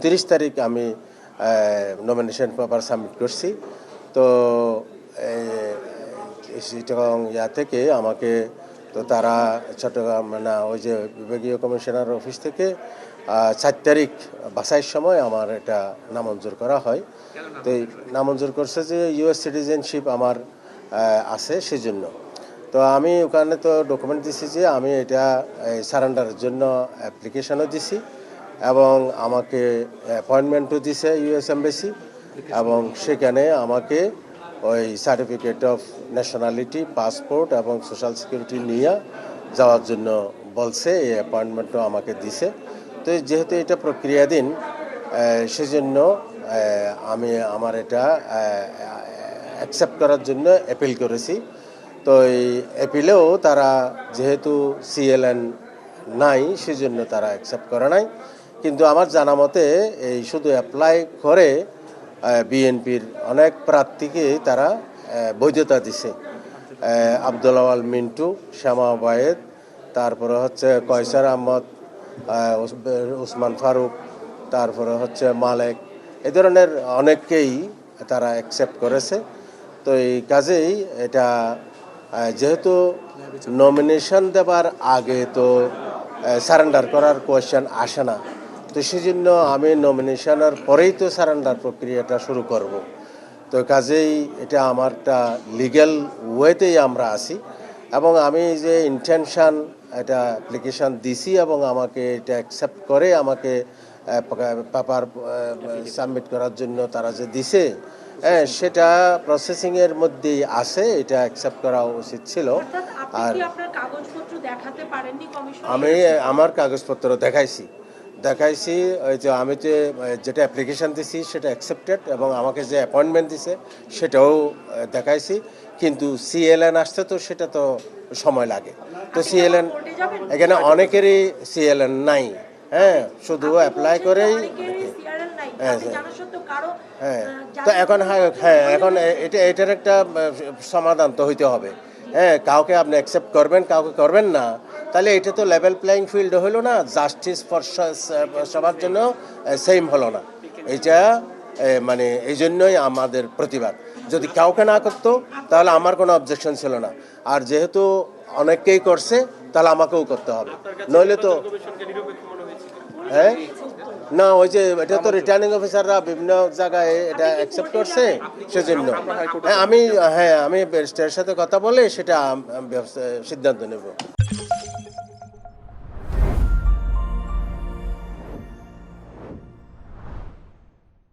29 তারিখ আমি nomination paper submit করছি। তো চিটাগং থেকে আমাকে তো তারা চট্টগ্রাম না ওই যে বিভাগীয় কমিশনার অফিস থেকে 4 তারিখ বাছাইয়ের সময় আমার এটা নামঞ্জুর করা হয়। তো এই নামঞ্জুর করছে যে ইউএস সিটিজেনশিপ আমার আছে সেজন্য। তো আমি ওখানে তো ডকুমেন্ট দিছি যে আমি এটা সারেন্ডারের জন্য অ্যাপ্লিকেশনও দিছি এবং আমাকে অ্যাপয়েন্টমেন্টও দিছে ইউএস এমবাসি এবং সেখানে আমাকে ওই সার্টিফিকেট অফ ন্যাশনালিটি, পাসপোর্ট এবং সোশ্যাল সিকিউরিটি নিয়ে যাওয়ার জন্য বলছে। এই অ্যাপয়েন্টমেন্টও আমাকে দিছে। তো যেহেতু এটা প্রক্রিয়াধীন সেজন্য আমি আমার এটা অ্যাকসেপ্ট করার জন্য অ্যাপিল করেছি। তো এই অ্যাপিলেও তারা যেহেতু সিএলএন নাই সেজন্য তারা অ্যাকসেপ্ট করে নাই। কিন্তু আমার জানা মতে এই শুধু অ্যাপ্লাই করে বিএনপির অনেক প্রার্থীকে তারা বৈধতা দিছে। আব্দুল আওয়াল মিন্টু, শ্যামা ওবায়েদ, তারপরে হচ্ছে কয়সার আহমদ, ওসমান ফারুক, তারপরে হচ্ছে মালেক, এই ধরনের অনেককেই তারা অ্যাকসেপ্ট করেছে। তো এই কাজেই এটা যেহেতু নমিনেশন দেবার আগে তো সারেন্ডার করার কোয়েশ্চেন আসে না, তো সেজন্য আমি নমিনেশনের পরেই তো সারেন্ডার প্রক্রিয়াটা শুরু করব। তো কাজেই এটা আমারটা লিগ্যাল ওয়েতেই আমরা আছি এবং আমি যে ইন্টেনশন এটা অ্যাপ্লিকেশান দিছি এবং আমাকে এটা অ্যাকসেপ্ট করে আমাকে পেপার সাবমিট করার জন্য তারা যে দিছে সেটা প্রসেসিংয়ের মধ্যেই আছে, এটা অ্যাকসেপ্ট করা উচিত ছিল। আর আমি আমার কাগজপত্র দেখাইছি ওই যে আমি যে যেটা অ্যাপ্লিকেশান দিছি সেটা অ্যাকসেপ্টেড এবং আমাকে যে অ্যাপয়েন্টমেন্ট দিছে সেটাও দেখাইছি। কিন্তু সিএলএন আসতে তো সেটা তো সময় লাগে। তো সিএলএন এখানে অনেকেরই সিএলএন নাই, শুধু অ্যাপ্লাই করেই। তো এখন এখন এটার একটা সমাধান তো হইতে হবে। কাউকে আপনি অ্যাকসেপ্ট করবেন, কাউকে করবেন না, তাহলে এটা তো লেভেল প্লেয়িং ফিল্ড হলো না, জাস্টিস ফর সবার জন্য সেম হলো না। এটা মানে এই জন্যই আমাদের প্রতিবাদ। যদি কাউকে না করতো তাহলে আমার কোনো অবজেকশন ছিল না, আর যেহেতু অনেককেই করছে তাহলে আমাকেও করতে হবে, নইলে তো না ওই যে এটা তো রিটার্নিং অফিসাররা বিভিন্ন জায়গায় এটা অ্যাকসেপ্ট করছে সেজন্য আমি ব্যারিস্টারের সাথে কথা বলে সেটা সিদ্ধান্ত নেব।